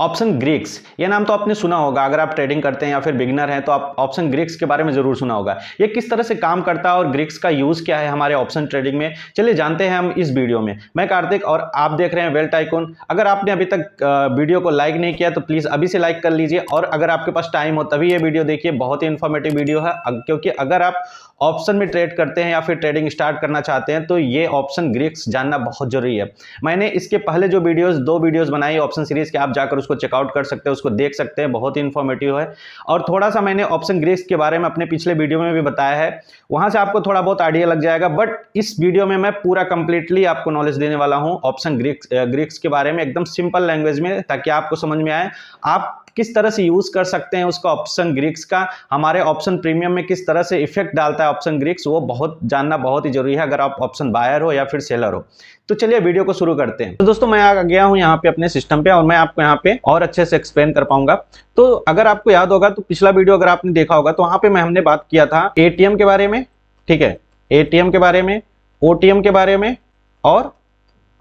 Option Greeks, ये नाम तो आपने सुना होगा। अगर आप ट्रेडिंग करते हैं या फिर बिगिनर हैं तो आप ऑप्शन ग्रीक्स के बारे में जरूर सुना होगा। ये किस तरह से काम करता है और ग्रीक्स का यूज क्या है हमारे ऑप्शन ट्रेडिंग में, चलिए जानते हैं हम इस वीडियो में। मैं कार्तिक और आप देख रहे हैं वेल्थ टाइकून। अगर आपने अभी तक वीडियो को लाइक नहीं किया तो प्लीज अभी से लाइक कर लीजिए, और अगर आपके पास टाइम हो तभी ये वीडियो देखिए। बहुत ही इन्फॉर्मेटिव वीडियो है, क्योंकि अगर आप ऑप्शन में ट्रेड करते हैं या फिर ट्रेडिंग स्टार्ट करना चाहते हैं तो ये ऑप्शन ग्रीक्स जानना बहुत जरूरी है। मैंने इसके पहले जो दो वीडियोस बनाई ऑप्शन सीरीज के, आप जाकर उसको चेकआउट कर सकते हैं, उसको देख सकते हैं, बहुत ही इन्फॉर्मेटिव है। और थोड़ा सा मैंने ऑप्शन ग्रीक्स के बारे में अपने पिछले वीडियो में भी बताया है, वहां से आपको थोड़ा बहुत आइडिया लग जाएगा। बट इस वीडियो में मैं पूरा कंप्लीटली आपको नॉलेज देने वाला हूं ऑप्शन ग्रीक्स के बारे में, एकदम सिंपल लैंग्वेज में, ताकि आपको समझ में आए आप किस तरह से यूज कर सकते हैं उसका ऑप्शन ग्रीक्स का, हमारे ऑप्शन प्रीमियम में किस तरह से इफेक्ट डालता है ऑप्शन ग्रीक्स, वो बहुत जानना बहुत ही जरूरी है अगर आप ऑप्शन बायर हो या फिर सेलर हो। तो चलिए वीडियो को शुरू करते हैं। तो दोस्तों मैं आ गया हूं यहाँ पे अपने सिस्टम पे, और मैं आपको यहाँ पे और अच्छे से एक्सप्लेन कर पाऊंगा। तो अगर आपको याद होगा तो पिछला वीडियो अगर आपने देखा होगा तो वहां पे हमने बात किया था एटीएम के बारे में, ठीक है, एटीएम के बारे में, ओटीएम के बारे में और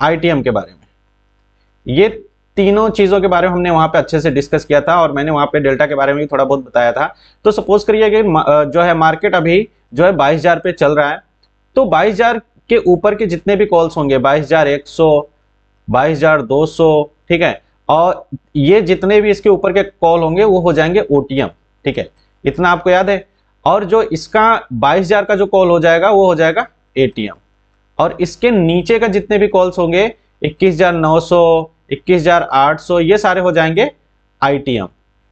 आईटीएम के बारे में। ये तीनों चीजों के बारे में हमने वहां पे अच्छे से डिस्कस किया था, और मैंने वहां पे डेल्टा के बारे में भी थोड़ा बहुत बताया था। तो सपोज करिए कि जो है मार्केट अभी जो है 22,000 पे चल रहा है, तो 22,000 के ऊपर के जितने भी कॉल्स होंगे, 22,100, 22,200, ठीक है, और ये जितने भी इसके ऊपर के कॉल होंगे वो हो जाएंगे ओटीएम, ठीक है, इतना आपको याद है। और जो इसका 22,000 का जो कॉल हो जाएगा वो हो जाएगा एटीएम, और इसके नीचे का जितने भी कॉल्स होंगे 21,900, 21,800, ये सारे हो जाएंगे आईटीएम।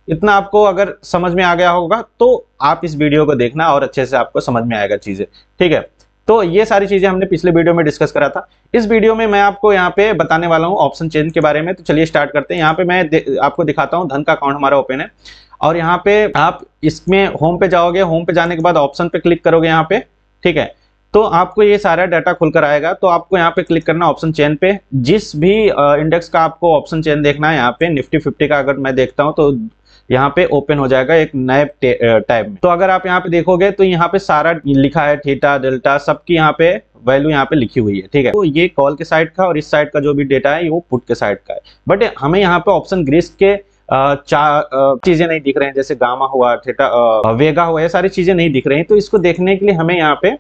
इतना आपको अगर समझ में आ गया होगा तो आप इस वीडियो को देखना और अच्छे से आपको समझ में आएगा चीजें, ठीक है। तो ये सारी चीजें हमने पिछले वीडियो में डिस्कस करा था। इस वीडियो में मैं आपको यहाँ पे बताने वाला हूँ ऑप्शन चेन के बारे में। तो चलिए स्टार्ट करते हैं। यहाँ पे मैं आपको दिखाता हूँ, धन का अकाउंट हमारा ओपन है, और यहाँ पे आप इसमें होम पे जाओगे, होम पे जाने के बाद ऑप्शन पे क्लिक करोगे यहाँ पे, ठीक है, तो आपको ये सारा डाटा खुलकर आएगा। तो आपको यहाँ पे क्लिक करना ऑप्शन चेन पे, जिस भी इंडेक्स का आपको ऑप्शन चेन देखना है, यहाँ पे निफ्टी 50 का अगर मैं देखता हूँ तो यहाँ पे ओपन हो जाएगा एक नए टैब में। तो अगर आप यहाँ पे देखोगे तो यहाँ पे सारा लिखा है, थीटा डेल्टा सबकी यहाँ पे वैल्यू यहाँ पे लिखी हुई है, ठीक है। तो ये कॉल के साइड का और इस साइड का जो भी डेटा है वो पुट के साइड का है। बट हमें यहाँ पे ऑप्शन ग्रीक्स के चीजें नहीं दिख रहे हैं, जैसे गामा हुआ, थीटा, वेगा हुआ, ये सारी चीजें नहीं दिख रही हैं। तो इसको देखने के लिए हमें यहाँ पे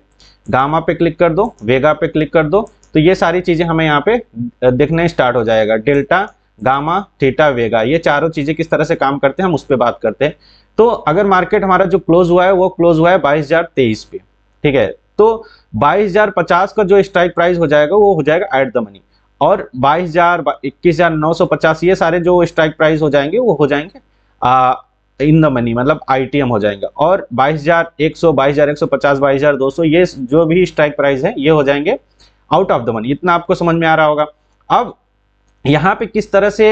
गामा पे क्लिक कर दो, वेगा पे क्लिक कर दो, तो ये सारी चीजें हमें यहाँ पे दिखने स्टार्ट हो जाएगा। डेल्टा, गामा, थीटा, वेगा, ये चारों चीजें किस तरह से काम करते हैं हम उस पर बात करते हैं। तो अगर मार्केट हमारा जो क्लोज हुआ है वो क्लोज हुआ है 22,023 पे, ठीक है। तो 22,050 का जो स्ट्राइक प्राइस हो जाएगा वो हो जाएगा एट द मनी, और 22,000, 21,950 ये सारे जो स्ट्राइक प्राइस हो जाएंगे वो हो जाएंगे इन द मनी, मतलब आईटीएम हो जाएंगे। और 22,100, 22,150, 22,200 ये जो भी स्ट्राइक प्राइस है ये हो जाएंगे आउट ऑफ द मनी। इतना आपको समझ में आ रहा होगा। अब यहाँ पे किस तरह से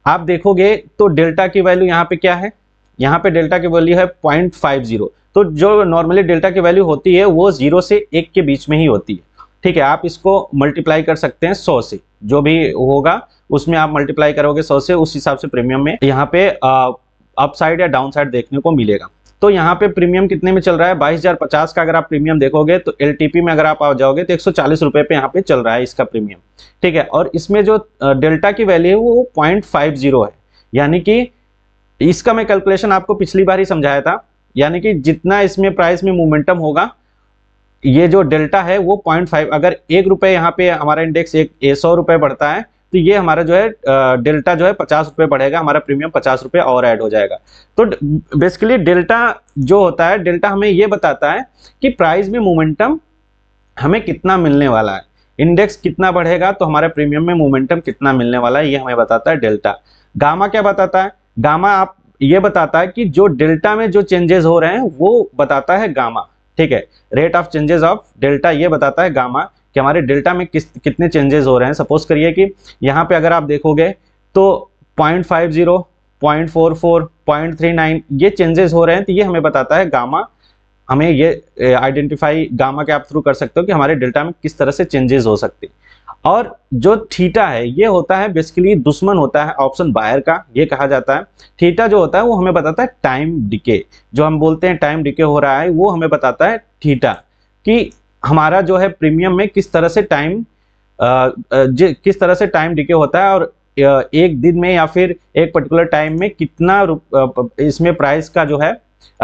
आप देखोगे तो डेल्टा की वैल्यू यहाँ पे क्या है, यहाँ पे डेल्टा की वैल्यू है 0.50। तो जो नॉर्मली डेल्टा की वैल्यू होती है वो 0 से 1 के बीच में ही होती है, ठीक है। आप इसको मल्टीप्लाई कर सकते हैं 100 से, जो भी होगा उसमें आप मल्टीप्लाई करोगे 100 से, उस हिसाब से प्रीमियम में यहाँ पे अप साइड या डाउन साइड देखने को मिलेगा। तो यहाँ पे प्रीमियम कितने में चल रहा है, 22,050 का अगर आप प्रीमियम देखोगे तो एलटीपी में अगर आप आ जाओगे तो 140 रुपए पे यहाँ पे चल रहा है इसका प्रीमियम, ठीक है। और इसमें जो डेल्टा की वैल्यू है वो 0.50 है, यानी कि इसका मैं कैलकुलेशन आपको पिछली बार ही समझाया था, यानी कि जितना इसमें प्राइस में मोमेंटम होगा, ये जो डेल्टा है वो 0.5, अगर 1 रुपए यहाँ पे हमारा इंडेक्स 100 रुपए बढ़ता है तो ये हमारा जो है डेल्टा जो है 50 रुपए बढ़ेगा, हमारा प्रीमियम 50 रुपए और ऐड हो जाएगा। तो बेसिकली डेल्टा जो होता है, डेल्टा हमें ये बताता है कि प्राइस में मोमेंटम हमें कितना मिलने वाला है, इंडेक्स कितना बढ़ेगा तो हमारे प्रीमियम में मोमेंटम कितना मिलने वाला है, ये हमें बताता है डेल्टा। गामा क्या बताता है, गामा आप ये बताता है कि जो डेल्टा में जो चेंजेस हो रहे हैं वो बताता है गामा, ठीक है। Rate of changes of delta ये बताता है गामा, कि हमारे डेल्टा में कितने चेंजेस हो रहे हैं। सपोज करिए कि यहाँ पे अगर आप देखोगे तो 0.50, 0.44, 0.39 ये चेंजेस हो रहे हैं, तो ये हमें बताता है गामा। हमें ये आइडेंटिफाई गामा के आप थ्रू कर सकते हो कि हमारे डेल्टा में किस तरह से चेंजेस हो सकते हैं। और जो थीटा है ये होता है बेसिकली दुश्मन होता है ऑप्शन बायर का, ये कहा जाता है। थीटा जो होता है वो हमें बताता है टाइम डिके, जो हम बोलते हैं टाइम डिके हो रहा है वो हमें बताता है थीटा, कि हमारा जो है प्रीमियम में किस तरह से टाइम डिके होता है। और एक दिन में या फिर एक पर्टिकुलर टाइम में कितना इसमें प्राइस का जो है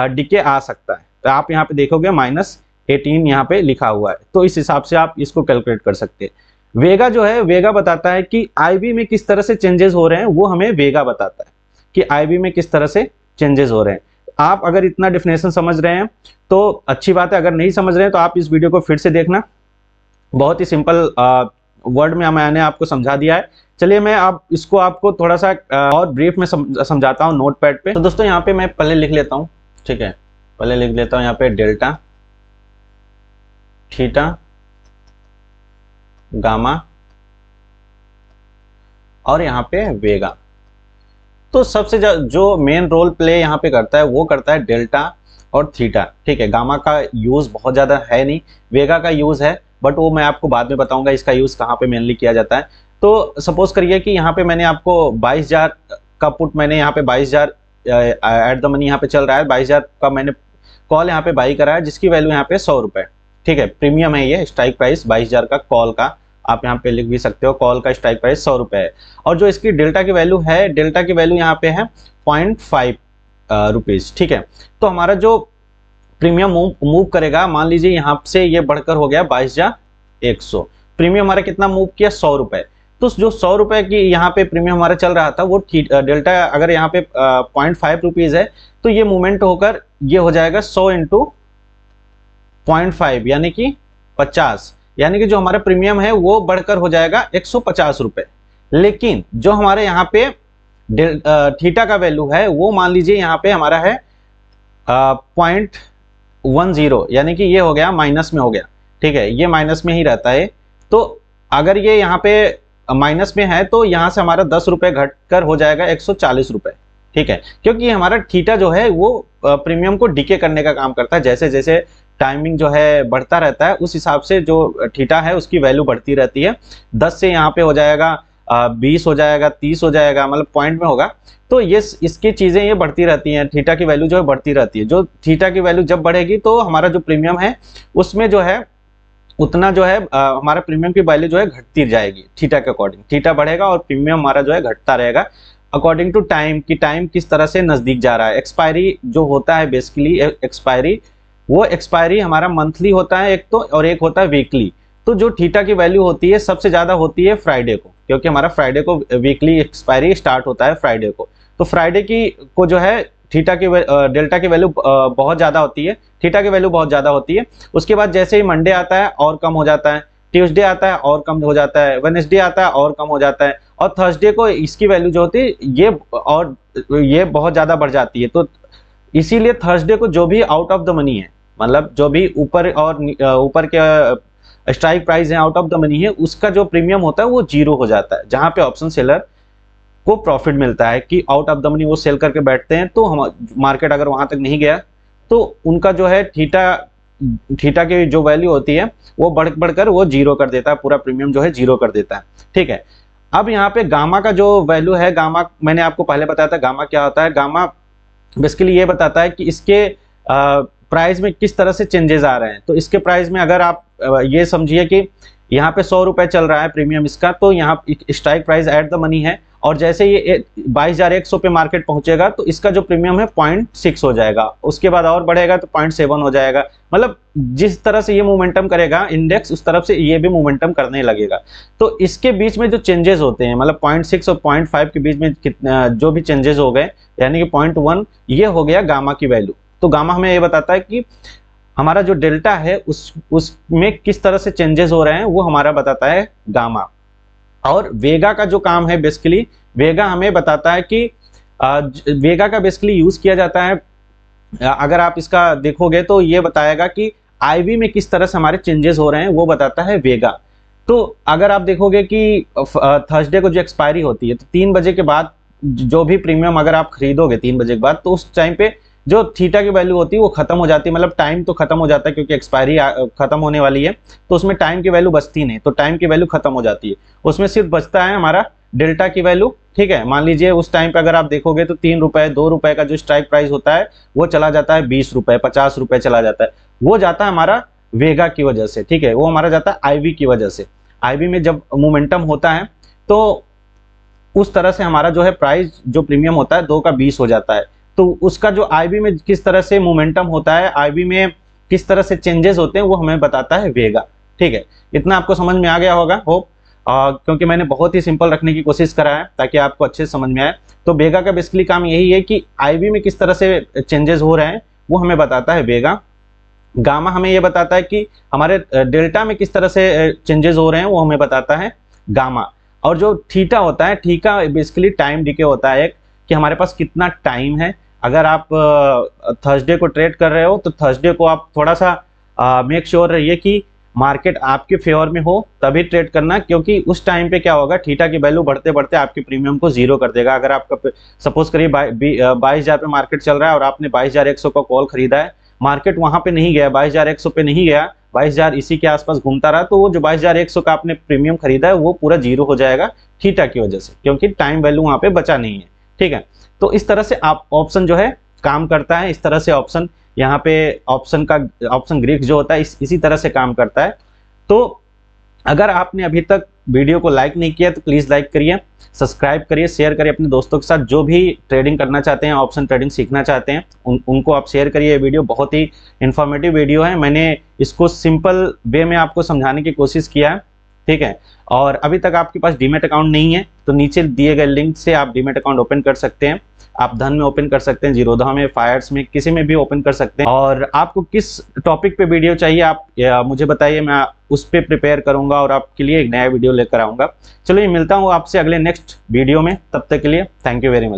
डिके आ सकता है। तो आप यहाँ पे देखोगे -18 यहाँ पे लिखा हुआ है, तो इस हिसाब से आप इसको कैलकुलेट कर सकते हैं। वेगा जो है, वेगा बताता है कि आईवी में किस तरह से चेंजेस हो रहे हैं, वो हमें वेगा बताता है कि आईवी में किस तरह से चेंजेस हो रहे हैं। आप अगर इतना डेफिनेशन समझ रहे हैं तो अच्छी बात है, अगर नहीं समझ रहे हैं तो आप इस वीडियो को फिर से देखना। बहुत ही सिंपल वर्ड में मैंने आपको समझा दिया है। चलिए मैं अब इसको आपको थोड़ा सा और ब्रीफ में समझाता हूँ नोटपैड पे। तो दोस्तों यहाँ पे मैं पहले लिख लेता हूँ, ठीक है, पहले लिख लेता हूँ यहाँ पे डेल्टा, थीटा, गामा और यहाँ पे वेगा। तो सबसे जो मेन रोल प्ले यहाँ पे करता है वो करता है डेल्टा और थीटा, ठीक है। गामा का यूज बहुत ज्यादा है नहीं, वेगा का यूज है, बट वो मैं आपको बाद में बताऊंगा इसका यूज कहाँ पे मेनली किया जाता है। तो सपोज करिए कि यहाँ पे मैंने आपको 22,000 का पुट, मैंने यहाँ पे 22,000 एट द मनी यहाँ पे चल रहा है, 22,000 का मैंने कॉल यहाँ पे बाई करा है, जिसकी वैल्यू यहाँ पे 100 रुपए, ठीक है। प्रीमियम है ये, स्ट्राइक प्राइस 22,000 का कॉल का, आप यहाँ पे लिख भी सकते हो, कॉल का स्ट्राइक प्राइस 100 रुपए है। और जो इसकी डेल्टा की वैल्यू है, डेल्टा की वैल्यू यहाँ पे है 0.5 रुपीज, ठीक है। तो हमारा जो प्रीमियम मूव करेगा, मान लीजिए यहाँ से ये बढ़कर हो गया 22,100, प्रीमियम हमारा कितना मूव किया, 100 रुपए। तो जो 100 रुपए की यहाँ पे प्रीमियम हमारा चल रहा था, वो डेल्टा अगर यहाँ पे 0.5 रुपीज है, तो ये मूवमेंट होकर ये हो जाएगा 100 इंटू 0.5 यानी कि 50, यानी कि जो हमारा प्रीमियम है वो बढ़कर हो जाएगा 150 रुपए। लेकिन जो हमारे यहाँ पे थीटा का वैल्यू है, वो मान लीजिए यहाँ पे हमारा है 0.10, यानी कि ये हो गया माइनस में हो गया, ठीक है, ये माइनस में ही रहता है। तो अगर ये यहाँ पे माइनस में है तो यहाँ से हमारा 10 रुपए घटकर हो जाएगा 140 रुपए, ठीक है। क्योंकि हमारा थीटा जो है वो प्रीमियम को डीके करने का काम करता है, जैसे जैसे टाइमिंग जो है बढ़ता रहता है, उस हिसाब से जो थीटा है उसकी वैल्यू बढ़ती रहती है। 10 से यहाँ पे हो जाएगा 20 हो जाएगा, 30 हो जाएगा, मतलब पॉइंट में होगा। तो ये इसकी चीजें ये बढ़ती रहती हैं, थीटा की वैल्यू जो है बढ़ती रहती है। जो थीटा की वैल्यू जब बढ़ेगी तो हमारा जो प्रीमियम है उसमें जो है उतना जो है हमारा प्रीमियम की वैल्यू जो है घटती जाएगी थीटा के अकॉर्डिंग। थीटा बढ़ेगा और प्रीमियम हमारा जो है घटता रहेगा अकॉर्डिंग टू टाइम, की टाइम किस तरह से नजदीक जा रहा है। एक्सपायरी जो होता है बेसिकली एक्सपायरी, वो एक्सपायरी हमारा मंथली होता है एक तो, और एक होता है वीकली। तो जो थीटा की वैल्यू होती है सबसे ज्यादा होती है फ्राइडे को, क्योंकि हमारा फ्राइडे को वीकली एक्सपायरी स्टार्ट होता है फ्राइडे को। तो फ्राइडे की को जो है थीटा की डेल्टा की वैल्यू बहुत ज्यादा होती है, थीटा की वैल्यू बहुत ज्यादा होती है। उसके बाद जैसे ही मंडे आता है और कम हो जाता है, ट्यूसडे आता है और कम हो जाता है, वेडनेसडे आता है और कम हो जाता है, और थर्सडे को इसकी वैल्यू जो होती है ये बहुत ज्यादा बढ़ जाती है। तो इसीलिए थर्सडे को जो भी आउट ऑफ द मनी है, मतलब जो भी ऊपर और ऊपर के स्ट्राइक प्राइस है, आउट ऑफ द मनी है, उसका जो प्रीमियम होता है वो 0 हो जाता है। जहां पे ऑप्शन सेलर को प्रॉफिट मिलता है कि आउट ऑफ द मनी वो सेल करके बैठते हैं, तो हम मार्केट अगर वहां तक नहीं गया तो उनका जो है थीटा की जो वैल्यू होती है वो बढ़कर वो 0 कर देता है, पूरा प्रीमियम जो है 0 कर देता है, ठीक है। अब यहाँ पे गामा का जो वैल्यू है, गामा मैंने आपको पहले बताया था गामा क्या होता है। गामा बेसिकली ये बताता है कि इसके प्राइस में किस तरह से चेंजेस आ रहे हैं। तो इसके प्राइस में अगर आप ये समझिए कि यहाँ पे 100 रुपए चल रहा है प्रीमियम इसका, तो यहाँ strike price at the money है, और जैसे ये 22,100 पे मार्केट पहुंचेगा तो इसका जो प्रीमियम है 0.6 हो जाएगा, उसके बाद और बढ़ेगा तो 0.7 हो जाएगा। मतलब जिस तरह से ये मोमेंटम करेगा इंडेक्स, उस तरफ से ये भी मोमेंटम करने लगेगा। तो इसके बीच में जो चेंजेस होते हैं, मतलब 0.6 और 0.5 के बीच में कितना जो भी चेंजेस हो गए, यानी कि 0.1, ये हो गया गामा की वैल्यू। तो गामा हमें ये बताता है कि हमारा जो डेल्टा है उसमें किस तरह से चेंजेस हो रहे हैं, वो हमारा बताता है गामा। और वेगा का जो काम है बेसिकली, वेगा हमें बताता है कि वेगा का बेसिकली यूज किया जाता है, अगर आप इसका देखोगे तो ये बताएगा कि आईवी में किस तरह से हमारे चेंजेस हो रहे हैं, वो बताता है वेगा। तो अगर आप देखोगे कि थर्सडे को जो एक्सपायरी होती है, तो 3 बजे के बाद जो भी प्रीमियम अगर आप खरीदोगे 3 बजे के बाद, तो उस टाइम पे जो थीटा की वैल्यू होती है वो खत्म हो जाती है, मतलब टाइम तो खत्म हो जाता है क्योंकि एक्सपायरी खत्म होने वाली है, तो उसमें टाइम की वैल्यू बचती नहीं, तो टाइम की वैल्यू खत्म हो जाती है। उसमें सिर्फ बचता है हमारा डेल्टा की वैल्यू, ठीक है। मान लीजिए उस टाइम पे अगर आप देखोगे तो 3 रुपए 2 रुपए का जो स्ट्राइक प्राइस होता है वो चला जाता है 20 रुपए 50 रुपए चला जाता है, वो जाता है हमारा वेगा की वजह से, ठीक है, वो हमारा जाता है आईवी की वजह से। आईवी में जब मोमेंटम होता है तो उस तरह से हमारा जो है प्राइस जो प्रीमियम होता है 2 का 20 हो जाता है। तो उसका जो आईबी में किस तरह से मोमेंटम होता है, आईबी में किस तरह से चेंजेस होते हैं, वो हमें बताता है वेगा। ठीक है, इतना आपको समझ में आ गया होगा होप, क्योंकि मैंने बहुत ही सिंपल रखने की कोशिश करा है ताकि आपको अच्छे से समझ में आए। तो वेगा का बेसिकली काम यही है कि आईबी में किस तरह से चेंजेस हो रहे हैं वो हमें बताता है वेगा। गामा हमें ये बताता है कि हमारे डेल्टा में किस तरह से चेंजेस हो रहे हैं वो हमें बताता है गामा। और जो थीटा होता है, थीटा बेसिकली टाइम डीके होता है कि हमारे पास कितना टाइम है। अगर आप थर्सडे को ट्रेड कर रहे हो तो थर्सडे को आप थोड़ा सा मेक श्योर रहिए कि मार्केट आपके फेवर में हो तभी ट्रेड करना, क्योंकि उस टाइम पे क्या होगा, थीटा की वैल्यू बढ़ते बढ़ते आपके प्रीमियम को जीरो कर देगा। अगर आपका सपोज करिए 22,000 पे मार्केट चल रहा है और आपने 22,100 का कॉल खरीदा है, मार्केट वहां पे नहीं गया, 22,100 पे नहीं गया, 22,000 इसी के आसपास घूमता रहा, तो वो जो 22,100 का आपने प्रीमियम खरीदा है वो पूरा जीरो हो जाएगा थीटा की वजह से, क्योंकि टाइम वैल्यू वहां पे बचा नहीं है। ठीक है, तो इस तरह से आप ऑप्शन जो है काम करता है। इस तरह से ऑप्शन यहाँ पे ऑप्शन ग्रीक्स जो होता है इसी तरह से काम करता है। तो अगर आपने अभी तक वीडियो को लाइक नहीं किया तो प्लीज लाइक करिए, सब्सक्राइब करिए, शेयर करिए अपने दोस्तों के साथ, जो भी ट्रेडिंग करना चाहते हैं, ऑप्शन ट्रेडिंग सीखना चाहते हैं, उनको आप शेयर करिए। ये वीडियो बहुत ही इंफॉर्मेटिव वीडियो है, मैंने इसको सिंपल वे में आपको समझाने की कोशिश किया है। ठीक है, और अभी तक आपके पास डीमेट अकाउंट नहीं है तो नीचे दिए गए लिंक से आप डीमेट अकाउंट ओपन कर सकते हैं। आप धन में ओपन कर सकते हैं, जीरोधा में, फायर्स में, किसी में भी ओपन कर सकते हैं। और आपको किस टॉपिक पे वीडियो चाहिए आप मुझे बताइए, मैं उस पर प्रिपेयर करूंगा और आपके लिए एक नया वीडियो लेकर आऊंगा। चलिए मिलता हूँ आपसे अगले नेक्स्ट वीडियो में, तब तक के लिए थैंक यू वेरी मच।